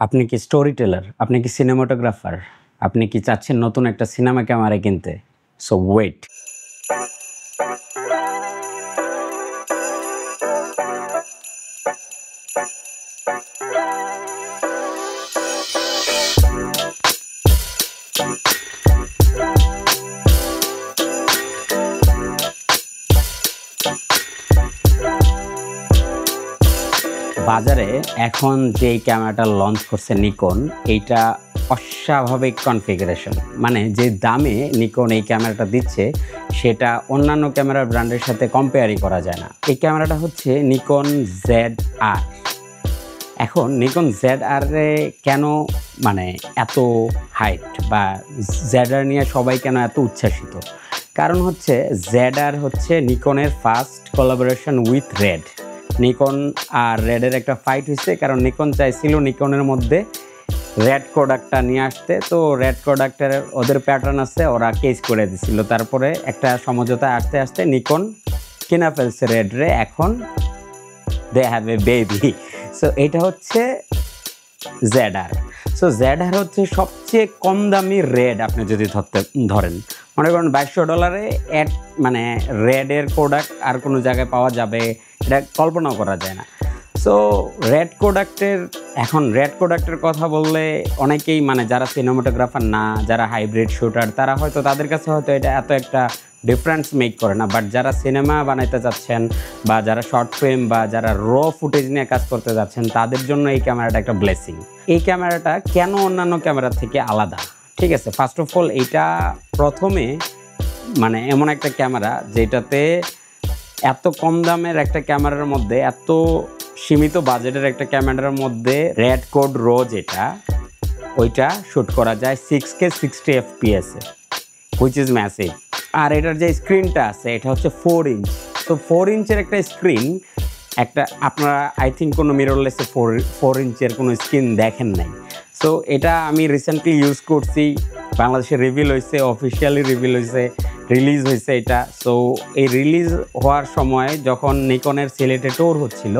আপনি কি story teller? আপনি কি সিনেমাটোগ্রাফার? আপনি কি চাচ্ছেন নতুন একটা সিনেমা ক্যামেরা কিনতে? So wait. বাজারে এখন যেই ক্যামেরাটা লঞ্চ করছে নিকন, এইটা অস্বাভাবিক কনফিগারেশন। মানে যে দামে নিকন এই ক্যামেরাটা দিচ্ছে সেটা অন্যান্য ক্যামেরা ব্র্যান্ডের সাথে কম্পেয়ারই করা যায় না। এই ক্যামেরাটা হচ্ছে নিকন ZR। এখন নিকন ZR এ কেন মানে এত হাইট বা ZR নিয়ে সবাই কেন এত উচ্ছ্বাসিত? কারণ হচ্ছে ZR হচ্ছে নিকনের first collaboration with Red. Nikon আর রেডের একটা ফাইট হয়েছে, কারণ নিকন চাইছিল নিকনের মধ্যে রেড প্রোডাক্টটা নিয়ে আসতে। তো রেড প্রোডাক্টের ওদের প্যাটার্ন আছে, ওরা কেস করে দিছিল। তারপরে একটা সমঝোতা আসতে আসতে নিকন কিনা ফেলছে রেড রে। এখন they have a baby. So এটা হচ্ছে ZR। সো ZR হচ্ছে সবচেয়ে কম দামি রেড। আপনি যদি ধরেন মনে করেন $2200 মানে রেডের প্রোডাক্ট আর কোনো জায়গায় পাওয়া যাবে এটা কল্পনাও করা যায় না। সো রেড প্রোডাক্টের কথা বললে অনেকেই মানে যারা সিনেমাটোগ্রাফার না, যারা হাইব্রিড শুটার, তারা হয়তো তাদের কাছে হয়তো এটা এত একটা ডিফারেন্স মেক করে না। বাট যারা সিনেমা বানাইতে যাচ্ছেন বা যারা শর্ট ফিল্ম বা যারা র ফুটেজ নিয়ে কাজ করতে যাচ্ছেন, তাদের জন্য এই ক্যামেরাটা একটা ব্লেসিং। এই ক্যামেরাটা কেন অন্যান্য ক্যামেরা থেকে আলাদা? ঠিক আছে, ফার্স্ট অফ অল এইটা প্রথমে মানে এমন একটা ক্যামেরা যেটাতে এত কম দামের একটা ক্যামেরার মধ্যে, এত সীমিত বাজেটের একটা ক্যামেরার মধ্যে রেড কোড রো যেটা, ওইটা শ্যুট করা যায় 6K 60 FPS এ, হুইচ ইজ ম্যাসিভ। আর এটার যে স্ক্রিনটা আছে এটা হচ্ছে 4 ইঞ্চ। তো 4 ইঞ্চের একটা স্ক্রিন, একটা আপনারা আই থিঙ্ক কোনো মিররলেসে 4 ইঞ্চের কোনো স্ক্রিন দেখেন নাই। সো এটা আমি রিসেন্টলি ইউজ করছি, বাংলাদেশে রিভিল হয়েছে, অফিসিয়ালি রিভিল হয়েছে, রিলিজ হয়েছে এটা। সো এই রিলিজ হওয়ার সময় যখন নিকনের সিলেটে ট্যুর হচ্ছিল,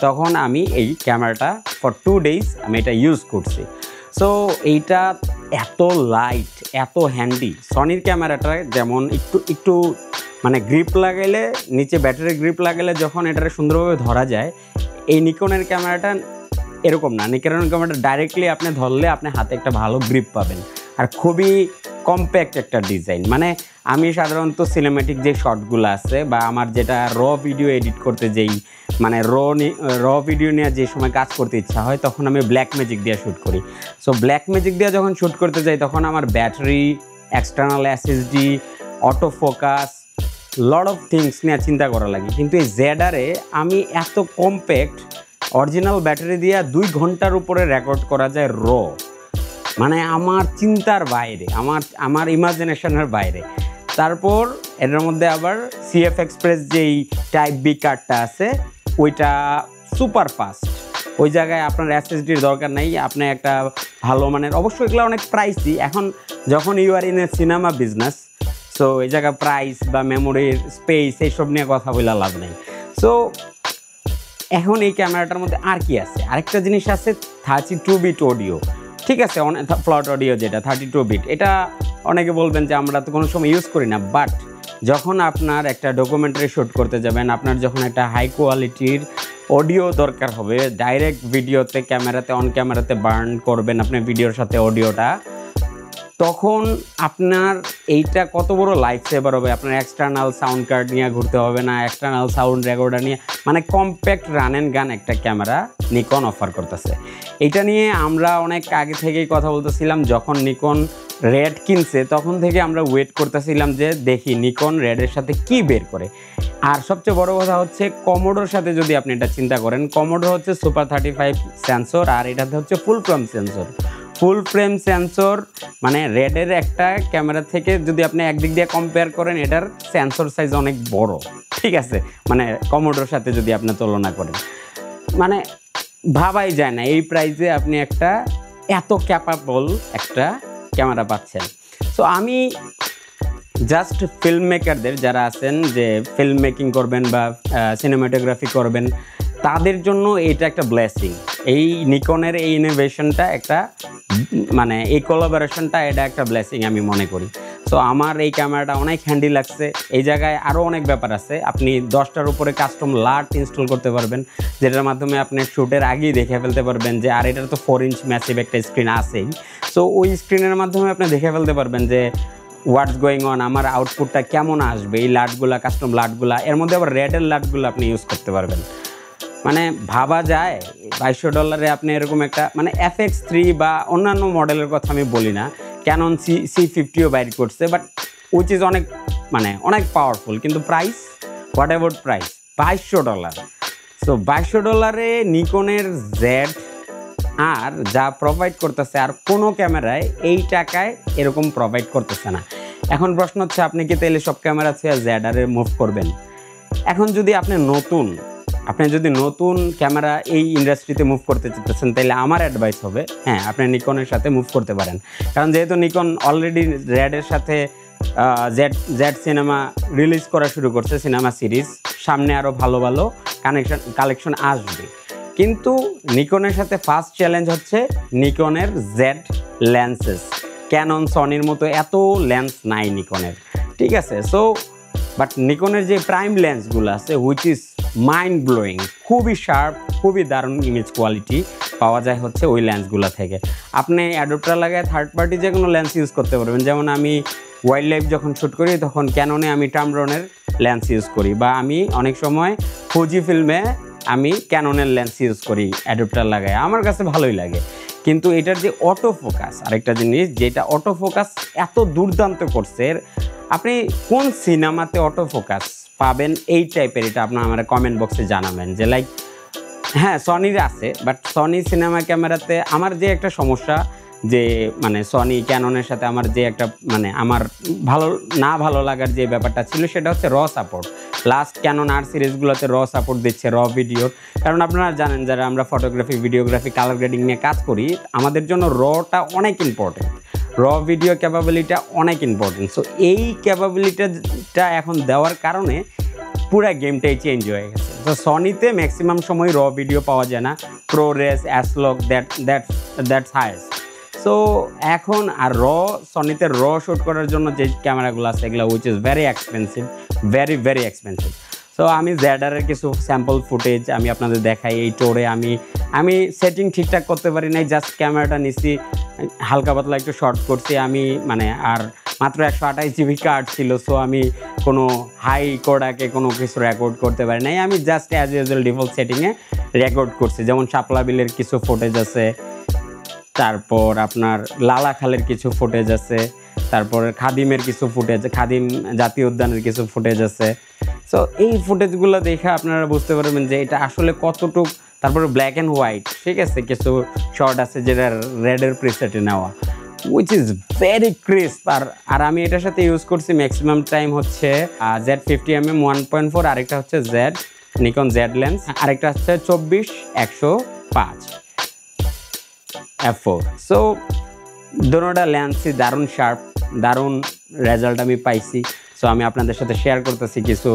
তখন আমি এই ক্যামেরাটা ফর 2 ডেজ আমি এটা ইউজ করছি। সো এইটা এত লাইট, এত হ্যান্ডি। সনির ক্যামেরাটা যেমন একটু মানে গ্রিপ লাগাইলে, নিচে ব্যাটারি গ্রিপ লাগাইলে যখন এটাকে সুন্দরভাবে ধরা যায়, এই নিকনের ক্যামেরাটা এরকম না। নিকনের ক্যামেরাটা ডাইরেক্টলি আপনি ধরলে আপনি হাতে একটা ভালো গ্রিপ পাবেন। আর খুবই কম্প্যাক্ট একটা ডিজাইন। মানে আমি সাধারণত সিনেম্যাটিক যে শটগুলো আছে বা আমার যেটা র ভিডিও এডিট করতে যেই মানে র ভিডিও নিয়ে যে সময় কাজ করতে ইচ্ছা হয়, তখন আমি ব্ল্যাক ম্যাজিক দিয়ে শ্যুট করি। সো ব্ল্যাক ম্যাজিক দিয়ে যখন শ্যুট করতে যাই, তখন আমার battery, external SSD, auto focus, lot of things নিয়ে চিন্তা করা লাগে। কিন্তু এই ZR-এ আমি এত কম্প্যাক্ট অরিজিনাল ব্যাটারি দিয়ে 2 ঘন্টার উপরে রেকর্ড করা যায় র। মানে আমার চিন্তার বাইরে, আমার ইমাজিনেশনের বাইরে। তারপর এটার মধ্যে আবার CF এক্সপ্রেস যেই টাইপ বি কার্ডটা আছে, ওইটা সুপার ফাস্ট। ওই জায়গায় আপনার SSD-র দরকার নেই। আপনি একটা ভালো মানের, অবশ্যই এগুলো অনেক প্রাইসই। এখন যখন you are in a cinema business, so এই জায়গায় প্রাইস বা মেমোরির স্পেস এইসব নিয়ে কথা বলে লাভ নেই। সো এখন এই ক্যামেরাটার মধ্যে আর কি আছে? আরেকটা জিনিস আছে 32 বিট অডিও। ঠিক আছে, ফ্লট অডিও যেটা 32 বিট, এটা অনেকে বলবেন যে আমরা তো কোনো সময় ইউজ করি না। বাট যখন আপনার একটা ডকুমেন্টারি শ্যুট করতে যাবেন, আপনার যখন একটা হাই কোয়ালিটির অডিও দরকার হবে, ডাইরেক্ট ভিডিওতে অন ক্যামেরাতে বার্ন করবেন আপনি ভিডিওর সাথে অডিওটা, তখন আপনার এইটা কত বড় লাইফ সেভার হবে। আপনার এক্সটার্নাল সাউন্ড কার্ড নিয়ে ঘুরতে হবে না, এক্সটার্নাল সাউন্ড রেকর্ডার নিয়ে, মানে কম্প্যাক্ট রান অ্যান্ড গান একটা ক্যামেরা নিকন অফার করতেছে। এইটা নিয়ে আমরা অনেক আগে থেকেই কথা বলতেছিলাম। যখন নিকন রেড কিনছে, তখন থেকে আমরা ওয়েট করতেছিলাম যে দেখি নিকন রেডের সাথে কি বের করে। আর সবচেয়ে বড় কথা হচ্ছে কমোডোর সাথে যদি আপনি এটা চিন্তা করেন, কমোডো হচ্ছে সুপার 35 সেন্সর, আর এটাতে হচ্ছে ফুল ফ্রেম সেন্সর। মানে রেডের একটা ক্যামেরা থেকে যদি আপনি একদিক দিয়ে কম্পেয়ার করেন, এটার সেন্সর সাইজ অনেক বড়। ঠিক আছে, মানে কমোডোর সাথে যদি আপনি তুলনা করেন, মানে ভাবাই যায় না এই প্রাইসে আপনি একটা এত ক্যাপাবল একটা ক্যামেরা পাচ্ছেন। সো আমি জাস্ট ফিল্ম মেকারদের যারা আছেন, যে ফিল্ম মেকিং করবেন বা সিনেমাটোগ্রাফি করবেন, তাদের জন্য এটা একটা ব্লেসিং। এই নিকনের এই ইনোভেশনটা একটা মানে এই কোলাবোরেশনটা এটা একটা ব্লেসিং আমি মনে করি। সো আমার এই ক্যামেরাটা অনেক হ্যান্ডি লাগছে। এই জায়গায় আরও অনেক ব্যাপার আছে, আপনি 10টার উপরে কাস্টম লার্ট ইনস্টল করতে পারবেন, যেটার মাধ্যমে আপনি শ্যুটের আগেই দেখে ফেলতে পারবেন যে আর এটার তো 4 ইঞ্চ ম্যাসিভ একটা স্ক্রিন আছেই। সো ওই স্ক্রিনের মাধ্যমে আপনি দেখে ফেলতে পারবেন যে হোয়াটস গোয়িং অন, আমার আউটপুটটা কেমন আসবে, এই লাটগুলা কাস্টম লাটগুলা, এর মধ্যে আবার রেডের লাটগুলো আপনি ইউজ করতে পারবেন। মানে ভাবা যায় $2200 আপনি এরকম একটা মানে FX3 বা অন্যান্য মডেলের কথা আমি বলি না, ক্যানন C50ও বাইর করছে, বাট উইচ ইজ অনেক মানে অনেক পাওয়ারফুল, কিন্তু price what about price $2200। So $2200 নিকনের জেড আর যা প্রোভাইড করতেছে আর কোনো ক্যামেরায় এই টাকায় এরকম প্রোভাইড করতেছে না। এখন প্রশ্ন হচ্ছে আপনি কি তাহলে সব ক্যামেরা থেকে ZR মুভ করবেন? এখন যদি আপনি যদি নতুন ক্যামেরা এই ইন্ডাস্ট্রিতে মুভ করতে চাইতেছেন, তাহলে আমার অ্যাডভাইস হবে হ্যাঁ আপনি নিকনের সাথে মুভ করতে পারেন, কারণ যেহেতু নিকন অলরেডি রেডের সাথে জেড সিনেমা রিলিজ করা শুরু করছে, সিনেমা সিরিজ, সামনে আরও ভালো ভালো কালেকশন আসবে। কিন্তু নিকনের সাথে ফার্স্ট চ্যালেঞ্জ হচ্ছে নিকনের জেড লেন্সেস। ক্যানন সনির মতো এত লেন্স নাই নিকনের, ঠিক আছে? সো বাট নিকনের যে প্রাইম লেন্সগুলো আছে হুইচ ইজ মাইন্ড ব্লোয়িং, খুবই শার্প, খুবই দারুণ ইমেজ কোয়ালিটি পাওয়া যায় হচ্ছে ওই লেন্সগুলো থেকে। আপনি অ্যাডপ্টার লাগায় থার্ড পার্টি যে কোনো লেন্স ইউজ করতে পারবেন। যেমন আমি ওয়াইল্ড লাইফ যখন শ্যুট করি তখন ক্যাননে আমি টামরনের লেন্স ইউজ করি, বা আমি অনেক সময় ফুজি ফিল্মে আমি ক্যাননের লেন্স ইউজ করি অ্যাডপ্টার লাগায়, আমার কাছে ভালোই লাগে। কিন্তু এটার যে অটো ফোকাস, আরেকটা জিনিস যেটা অটো ফোকাস এত দুর্দান্ত করছে, আপনি কোন সিনেমাতে অটো ফোকাস পাবেন এই টাইপের, এটা আপনার আমার কমেন্ট বক্সে জানাবেন যে লাইক হ্যাঁ সনির আছে, বাট সনি সিনেমা ক্যামেরাতে আমার যে একটা সমস্যা, যে মানে সনি ক্যাননের সাথে আমার যে একটা মানে আমার ভালো লাগার যে ব্যাপারটা ছিল সেটা হচ্ছে র সাপোর্ট। লাস্ট ক্যানন আর সিরিজগুলোতে র সাপোর্ট দিচ্ছে র ভিডিওর, কারণ আপনারা জানেন যারা আমরা ফটোগ্রাফি, ভিডিওগ্রাফি, কালার গ্রেডিং নিয়ে কাজ করি, আমাদের জন্য রটা অনেক ইম্পর্টেন্ট, র ভিডিও ক্যাপাবিলিটিটা অনেক ইম্পর্টেন্ট। সো এই ক্যাপাবিলিটিটা এখন দেওয়ার কারণে পুরো গেমটাই চেঞ্জ হয়ে গেছে। তো সনিতে ম্যাক্সিমাম সময় র ভিডিও পাওয়া যায় না, প্রোরেস, অ্যাসলক, দ্যাটস হাইয়েস্ট। সো এখন আর সনিতে শ্যুট করার জন্য যে ক্যামেরাগুলো আছে এগুলো which is very expensive, very expensive. So আমি ZR-এর কিছু স্যাম্পল ফুটেজ আমি আপনাদের দেখাই। এই টোরে আমি সেটিং ঠিকঠাক করতে পারি নাই, জাস্ট ক্যামেরাটা নিচ্ছি, হালকা পাতলা একটু শর্ট করছি আমি, মানে আর মাত্র 128 GB কার্ড ছিল। সো আমি কোনো হাই কোডাকে কোনো কিছু রেকর্ড করতে পারি নাই, আমি জাস্ট অ্যাজ ইউজুয়াল ডিফল্ট সেটিংয়ে রেকর্ড করছি। যেমন শাপলা বিলের কিছু ফুটেজ আছে, তারপর আপনার লালা খালের কিছু ফুটেজ আছে, তারপর খাদিমের কিছু ফুটেজ, খাদিম জাতীয় উদ্যানের কিছু ফুটেজ আছে। সো এই ফুটেজগুলো দেখে আপনারা বুঝতে পারবেন যে এটা আসলে কতটুক। তারপরে ব্ল্যাক অ্যান্ড হোয়াইট, ঠিক আছে, কিছু শর্ট আছে যেটা রেডের প্রিসেটে নেওয়া, উইচ ইজ ভেরি ক্রিস্প। আর আমি এটার সাথে ইউজ করছি ম্যাক্সিমাম টাইম হচ্ছে Z50mm 1.4, আরেকটা হচ্ছে নিকন জেড লেন্স, আরেকটা হচ্ছে 24-105 f4। সো দুটোটা লেন্সই দারুণ শার্প, দারুণ রেজাল্ট আমি পাইছি। সো আমি আপনাদের সাথে শেয়ার করতেছি কিছু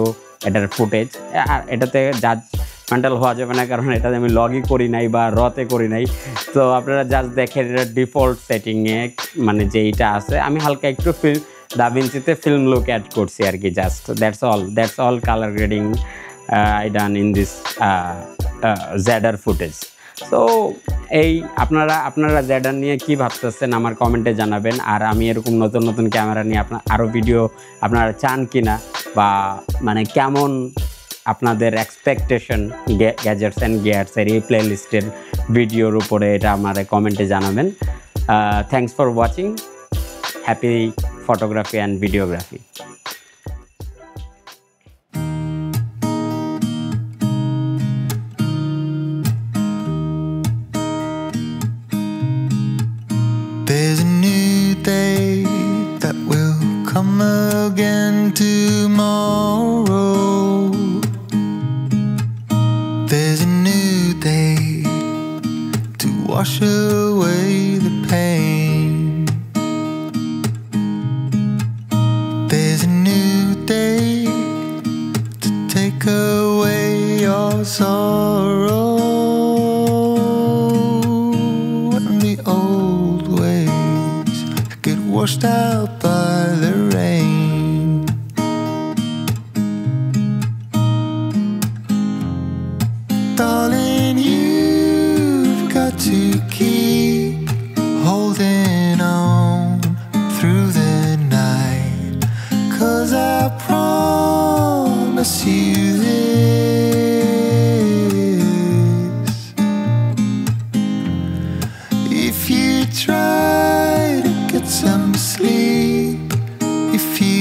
এটার ফুটেজ। আর এটাতে জাজমেন্টাল হওয়া যাবে না, কারণ এটাতে আমি লগই করি নাই বা রতে করি নাই। তো আপনারা জাস্ট দেখেন এটা ডিফল্ট সেটিংয়ে মানে যেইটা আছে, আমি হালকা একটু দাভিন্সিতে ফিল্ম লুক অ্যাড করছি আর কি, just that's all colour grading I done in this ZR footage. So এই আপনারা ZR নিয়ে কী ভাবতেছেন আমার কমেন্টে জানাবেন। আর আমি এরকম নতুন ক্যামেরা নিয়ে আরও ভিডিও আপনারা চান কিনা, বা মানে কেমন আপনাদের এক্সপেকটেশন গ্যাজেটস অ্যান্ড গিয়ার্সের এই প্লেলিস্টের ভিডিওর উপরে, এটা আমার কমেন্টে জানাবেন। Thanks for watching. Happy photography and videography. There's a new day that will come again tomorrow. There's a new day to wash away the pain. There's a new day to take away your sorrow. washed out by the rain. Darling, you've got to keep holding on through the night, 'cause I promise you this: if you try to get some sleep, if you